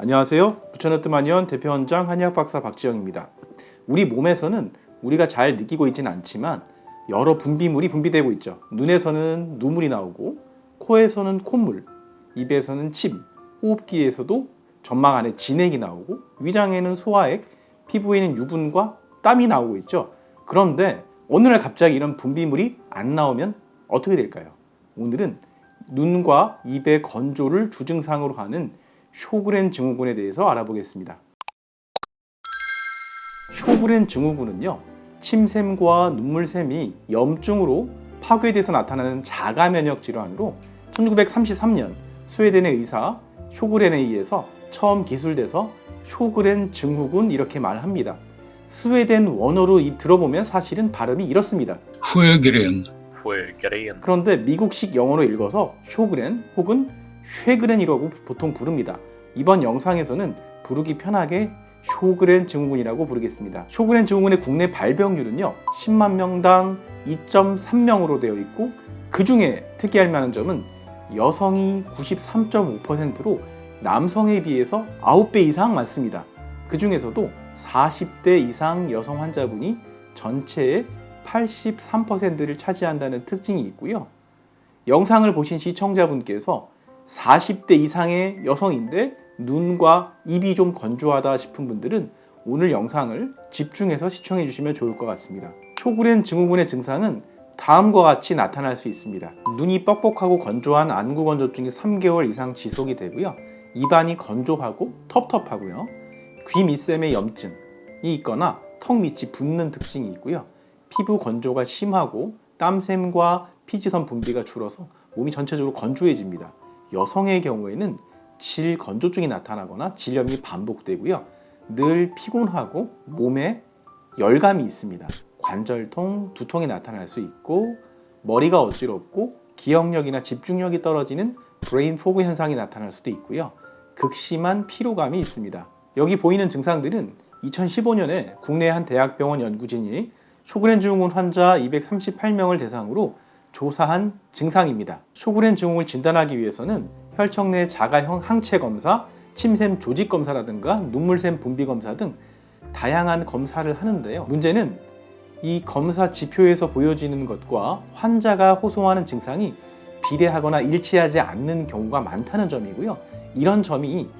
안녕하세요. 부천어트만연 대표원장 한의학박사 박지영입니다. 우리 몸에서는 우리가 잘 느끼고 있지는 않지만 여러 분비물이 분비되고 있죠. 눈에서는 눈물이 나오고, 코에서는 콧물, 입에서는 침, 호흡기에서도 점막 안에 진액이 나오고, 위장에는 소화액, 피부에는 유분과 땀이 나오고 있죠. 그런데 어느 날 갑자기 이런 분비물이 안 나오면 어떻게 될까요? 오늘은 눈과 입의 건조를 주증상으로 하는 쇼그렌 증후군에 대해서 알아보겠습니다. 쇼그렌 증후군은요, 침샘과 눈물샘이 염증으로 파괴돼서 나타나는 자가면역 질환으로 1933년 스웨덴의 의사 쇼그렌에 의해서 처음 기술돼서 쇼그렌 증후군 이렇게 말합니다. 스웨덴 원어로 들어보면 사실은 발음이 이렇습니다. 후에그렌. 그런데 미국식 영어로 읽어서 쇼그렌 혹은 쉐그렌이라고 보통 부릅니다. 이번 영상에서는 부르기 편하게 쇼그렌 증후군이라고 부르겠습니다. 쇼그렌 증후군의 국내 발병률은요 10만 명당 2.3명으로 되어 있고, 그 중에 특이할 만한 점은 여성이 93.5%로 남성에 비해서 9배 이상 많습니다. 그 중에서도 40대 이상 여성 환자분이 전체의 83%를 차지한다는 특징이 있고요. 영상을 보신 시청자분께서 40대 이상의 여성인데 눈과 입이 좀 건조하다 싶은 분들은 오늘 영상을 집중해서 시청해 주시면 좋을 것 같습니다. 쇼그렌 증후군의 증상은 다음과 같이 나타날 수 있습니다. 눈이 뻑뻑하고 건조한 안구 건조증이 3개월 이상 지속이 되고요. 입안이 건조하고 텁텁하고요. 귀 밑샘에 염증이 있거나 턱 밑이 붓는 특징이 있고요. 피부 건조가 심하고 땀샘과 피지선 분비가 줄어서 몸이 전체적으로 건조해집니다. 여성의 경우에는 질 건조증이 나타나거나 질염이 반복되고요. 늘 피곤하고 몸에 열감이 있습니다. 관절통, 두통이 나타날 수 있고, 머리가 어지럽고 기억력이나 집중력이 떨어지는 브레인 포그 현상이 나타날 수도 있고요. 극심한 피로감이 있습니다. 여기 보이는 증상들은 2015년에 국내 한 대학병원 연구진이 쇼그렌 증후군 환자 238명을 대상으로 조사한 증상입니다. 쇼그렌 증후군을 진단하기 위해서는 혈청 내 자가형 항체 검사, 침샘 조직 검사라든가 눈물샘 분비 검사 등 다양한 검사를 하는데요. 문제는 이 검사 지표에서 보여지는 것과 환자가 호소하는 증상이 비례하거나 일치하지 않는 경우가 많다는 점이고요. 이런 점이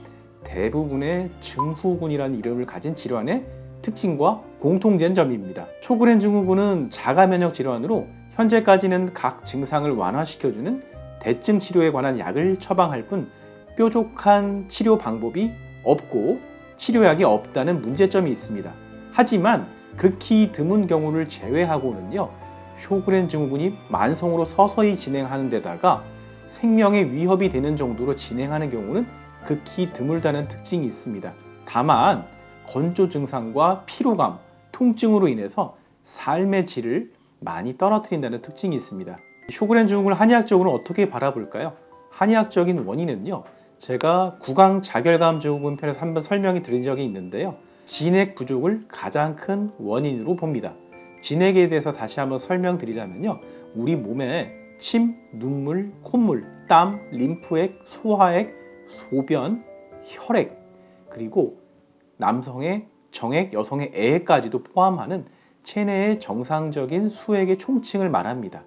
대부분의 증후군이라는 이름을 가진 질환의 특징과 공통된 점입니다. 쇼그렌 증후군은 자가면역 질환으로 현재까지는 각 증상을 완화시켜주는 대증 치료에 관한 약을 처방할 뿐 뾰족한 치료 방법이 없고 치료약이 없다는 문제점이 있습니다. 하지만 극히 드문 경우를 제외하고는요, 쇼그렌 증후군이 만성으로 서서히 진행하는 데다가 생명에 위협이 되는 정도로 진행하는 경우는 극히 드물다는 특징이 있습니다. 다만 건조 증상과 피로감, 통증으로 인해서 삶의 질을 많이 떨어뜨린다는 특징이 있습니다. 쇼그렌 증후군을 한의학적으로 어떻게 바라볼까요? 한의학적인 원인은요, 제가 구강 자결감 증후군 편에서 한번 설명이 드린 적이 있는데요, 진액 부족을 가장 큰 원인으로 봅니다. 진액에 대해서 다시 한번 설명드리자면요, 우리 몸에 침, 눈물, 콧물, 땀, 림프액, 소화액, 소변, 혈액, 그리고 남성의 정액, 여성의 애액까지도 포함하는 체내의 정상적인 수액의 총칭을 말합니다.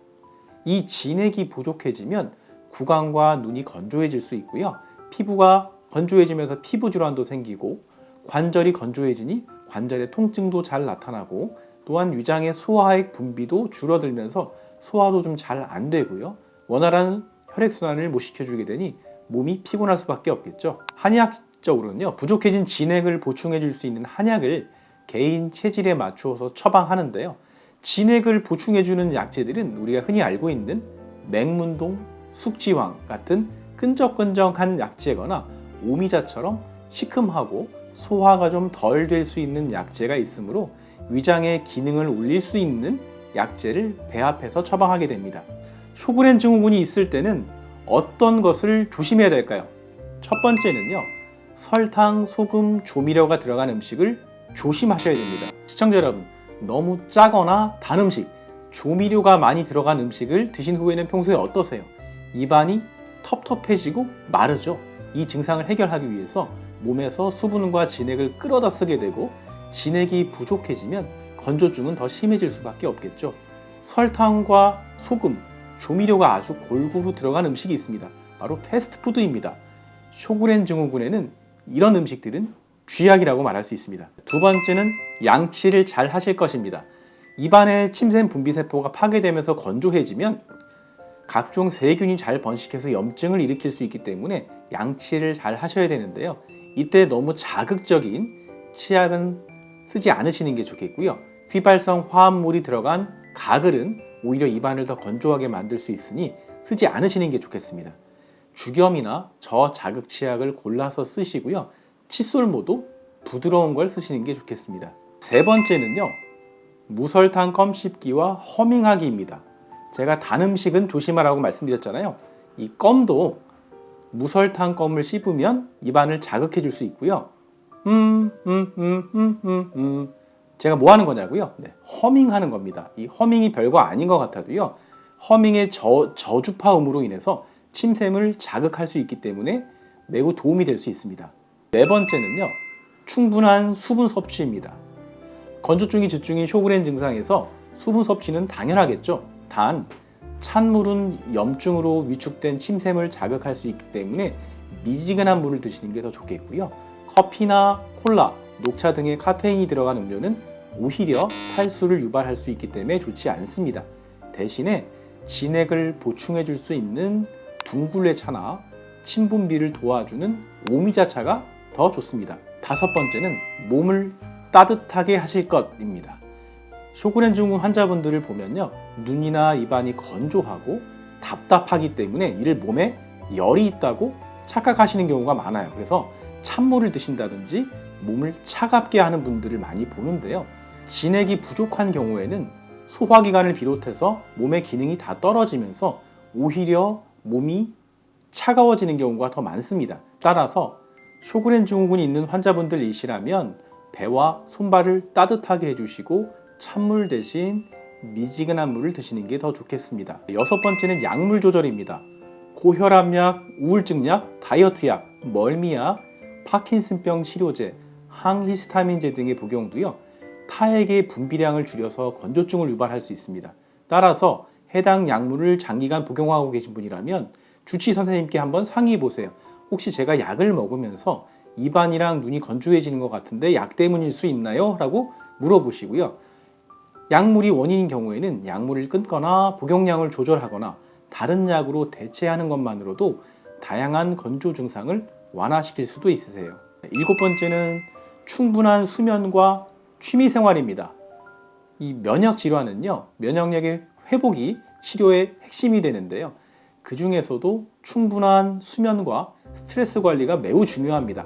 이 진액이 부족해지면 구강과 눈이 건조해질 수 있고요. 피부가 건조해지면서 피부 질환도 생기고, 관절이 건조해지니 관절의 통증도 잘 나타나고, 또한 위장의 소화액 분비도 줄어들면서 소화도 좀 잘 안 되고요. 원활한 혈액순환을 못 시켜주게 되니 몸이 피곤할 수밖에 없겠죠. 한의학적으로는요, 부족해진 진액을 보충해 줄 수 있는 한약을 개인 체질에 맞추어서 처방하는데요. 진액을 보충해 주는 약재들은 우리가 흔히 알고 있는 맹문동, 숙지황 같은 끈적끈적한 약재거나 오미자처럼 시큼하고 소화가 좀 덜 될 수 있는 약재가 있으므로 위장의 기능을 올릴 수 있는 약재를 배합해서 처방하게 됩니다. 쇼그렌 증후군이 있을 때는 어떤 것을 조심해야 될까요? 첫 번째는요, 설탕, 소금, 조미료가 들어간 음식을 조심하셔야 됩니다. 시청자 여러분, 너무 짜거나 단 음식, 조미료가 많이 들어간 음식을 드신 후에는 평소에 어떠세요? 입안이 텁텁해지고 마르죠. 이 증상을 해결하기 위해서 몸에서 수분과 진액을 끌어다 쓰게 되고 진액이 부족해지면 건조증은 더 심해질 수밖에 없겠죠. 설탕과 소금, 조미료가 아주 골고루 들어간 음식이 있습니다. 바로 패스트푸드입니다. 쇼그렌 증후군에는 이런 음식들은 쥐약이라고 말할 수 있습니다. 두 번째는 양치를 잘 하실 것입니다. 입안의 침샘 분비세포가 파괴되면서 건조해지면 각종 세균이 잘 번식해서 염증을 일으킬 수 있기 때문에 양치를 잘 하셔야 되는데요. 이때 너무 자극적인 치약은 쓰지 않으시는 게 좋겠고요. 휘발성 화합물이 들어간 가글은 오히려 입안을 더 건조하게 만들 수 있으니 쓰지 않으시는 게 좋겠습니다. 죽염이나 저자극 치약을 골라서 쓰시고요. 칫솔모도 부드러운 걸 쓰시는 게 좋겠습니다. 세 번째는요, 무설탕 껌 씹기와 허밍하기입니다. 제가 단 음식은 조심하라고 말씀드렸잖아요. 이 껌도 무설탕 껌을 씹으면 입안을 자극해 줄 수 있고요. 제가 뭐 하는 거냐고요? 네, 허밍하는 겁니다. 이 허밍이 별거 아닌 것 같아도요. 허밍의 저주파음으로 인해서 침샘을 자극할 수 있기 때문에 매우 도움이 될 수 있습니다. 네 번째는요, 충분한 수분 섭취입니다. 건조증이 주증인 쇼그렌 증상에서 수분 섭취는 당연하겠죠. 단 찬물은 염증으로 위축된 침샘을 자극할 수 있기 때문에 미지근한 물을 드시는 게 더 좋겠고요. 커피나 콜라, 녹차 등의 카페인이 들어간 음료는 오히려 탈수를 유발할 수 있기 때문에 좋지 않습니다. 대신에 진액을 보충해 줄 수 있는 둥글레차나 침 분비를 도와주는 오미자차가 더 좋습니다. 다섯 번째는 몸을 따뜻하게 하실 것입니다. 쇼그렌 증후군 환자분들을 보면요, 눈이나 입안이 건조하고 답답하기 때문에 이를 몸에 열이 있다고 착각하시는 경우가 많아요. 그래서 찬물을 드신다든지 몸을 차갑게 하는 분들을 많이 보는데요. 진액이 부족한 경우에는 소화기관을 비롯해서 몸의 기능이 다 떨어지면서 오히려 몸이 차가워지는 경우가 더 많습니다. 따라서 쇼그렌 증후군이 있는 환자분들이시라면 배와 손발을 따뜻하게 해주시고 찬물 대신 미지근한 물을 드시는 게 더 좋겠습니다. 여섯 번째는 약물 조절입니다. 고혈압약, 우울증약, 다이어트약, 멀미약, 파킨슨병 치료제, 항히스타민제 등의 복용도요, 타액의 분비량을 줄여서 건조증을 유발할 수 있습니다. 따라서 해당 약물을 장기간 복용하고 계신 분이라면 주치의 선생님께 한번 상의해 보세요. 혹시 제가 약을 먹으면서 입안이랑 눈이 건조해지는 것 같은데 약 때문일 수 있나요? 라고 물어보시고요. 약물이 원인인 경우에는 약물을 끊거나 복용량을 조절하거나 다른 약으로 대체하는 것만으로도 다양한 건조 증상을 완화시킬 수도 있으세요. 일곱 번째는 충분한 수면과 취미 생활입니다. 이 면역 질환은요, 면역력의 회복이 치료의 핵심이 되는데요. 그 중에서도 충분한 수면과 스트레스 관리가 매우 중요합니다.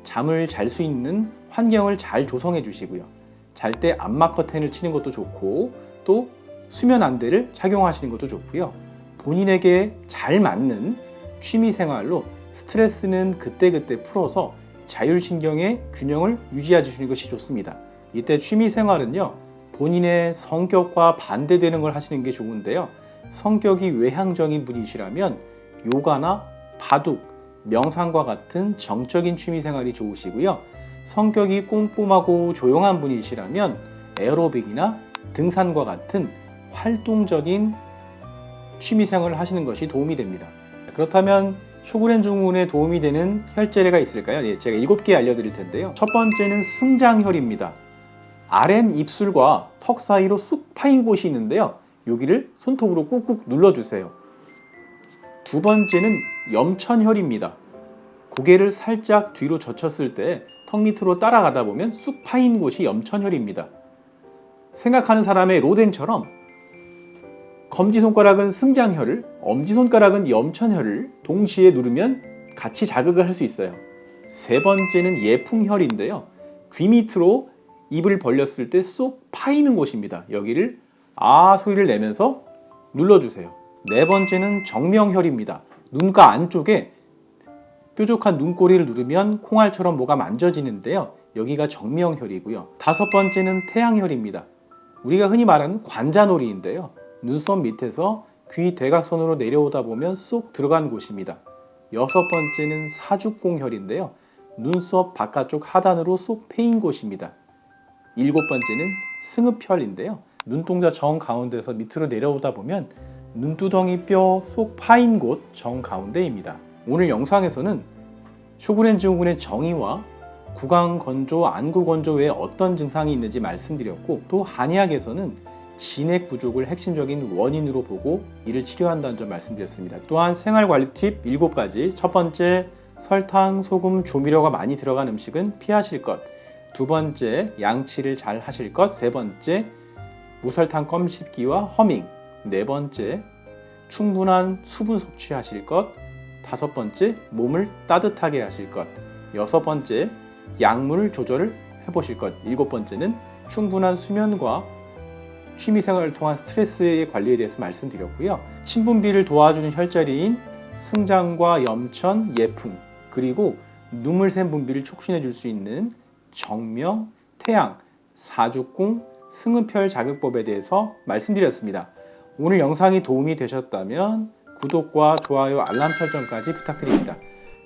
잠을 잘 수 있는 환경을 잘 조성해 주시고요. 잘 때 암막 커튼을 치는 것도 좋고 또 수면 안대를 착용하시는 것도 좋고요. 본인에게 잘 맞는 취미 생활로 스트레스는 그때그때 풀어서 자율신경의 균형을 유지해 주시는 것이 좋습니다. 이때 취미 생활은요, 본인의 성격과 반대되는 걸 하시는 게 좋은데요. 성격이 외향적인 분이시라면 요가나 바둑, 명상과 같은 정적인 취미 생활이 좋으시고요. 성격이 꼼꼼하고 조용한 분이시라면 에어로빅이나 등산과 같은 활동적인 취미 생활을 하시는 것이 도움이 됩니다. 그렇다면 쇼그렌 증후군에 도움이 되는 혈제례가 있을까요? 네, 제가 7개 알려드릴 텐데요. 첫 번째는 승장혈입니다. 아랫 입술과 턱 사이로 쑥 파인 곳이 있는데요. 여기를 손톱으로 꾹꾹 눌러주세요. 두 번째는 염천혈입니다. 고개를 살짝 뒤로 젖혔을 때 턱 밑으로 따라가다 보면 쑥 파인 곳이 염천혈입니다. 생각하는 사람의 로댕처럼 검지손가락은 승장혈을, 엄지손가락은 염천혈을 동시에 누르면 같이 자극을 할 수 있어요. 세 번째는 예풍혈인데요. 귀 밑으로 입을 벌렸을 때 쏙 파이는 곳입니다. 여기를 아 소리를 내면서 눌러주세요. 네 번째는 정명혈입니다. 눈가 안쪽에 뾰족한 눈꼬리를 누르면 콩알처럼 뭐가 만져지는데요. 여기가 정명혈이고요. 다섯 번째는 태양혈입니다. 우리가 흔히 말하는 관자놀이인데요. 눈썹 밑에서 귀 대각선으로 내려오다 보면 쏙 들어간 곳입니다. 여섯 번째는 사죽공혈인데요. 눈썹 바깥쪽 하단으로 쏙 패인 곳입니다. 7번째는 승흡혈인데요. 눈동자 정 가운데서 밑으로 내려오다 보면 눈두덩이 뼈 쏙 파인 곳 정 가운데입니다. 오늘 영상에서는 쇼그렌 증후군의 정의와 구강건조, 안구건조 외에 어떤 증상이 있는지 말씀드렸고, 또 한의학에서는 진액 부족을 핵심적인 원인으로 보고 이를 치료한다는 점 말씀드렸습니다. 또한 생활관리 팁 7가지. 첫 번째, 설탕, 소금, 조미료가 많이 들어간 음식은 피하실 것. 두 번째, 양치를 잘 하실 것. 세 번째, 무설탕 껌 씹기와 허밍. 네 번째, 충분한 수분 섭취하실 것. 다섯 번째, 몸을 따뜻하게 하실 것. 여섯 번째, 약물 조절을 해보실 것. 일곱 번째는 충분한 수면과 취미생활을 통한 스트레스의 관리에 대해서 말씀드렸고요. 침분비를 도와주는 혈자리인 승장과 염천, 예풍, 그리고 눈물샘 분비를 촉진해 줄 수 있는 정명, 태양, 사죽공, 승흡혈 자극법에 대해서 말씀드렸습니다. 오늘 영상이 도움이 되셨다면 구독과 좋아요, 알람 설정까지 부탁드립니다.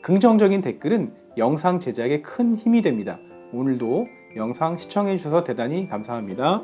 긍정적인 댓글은 영상 제작에 큰 힘이 됩니다. 오늘도 영상 시청해 주셔서 대단히 감사합니다.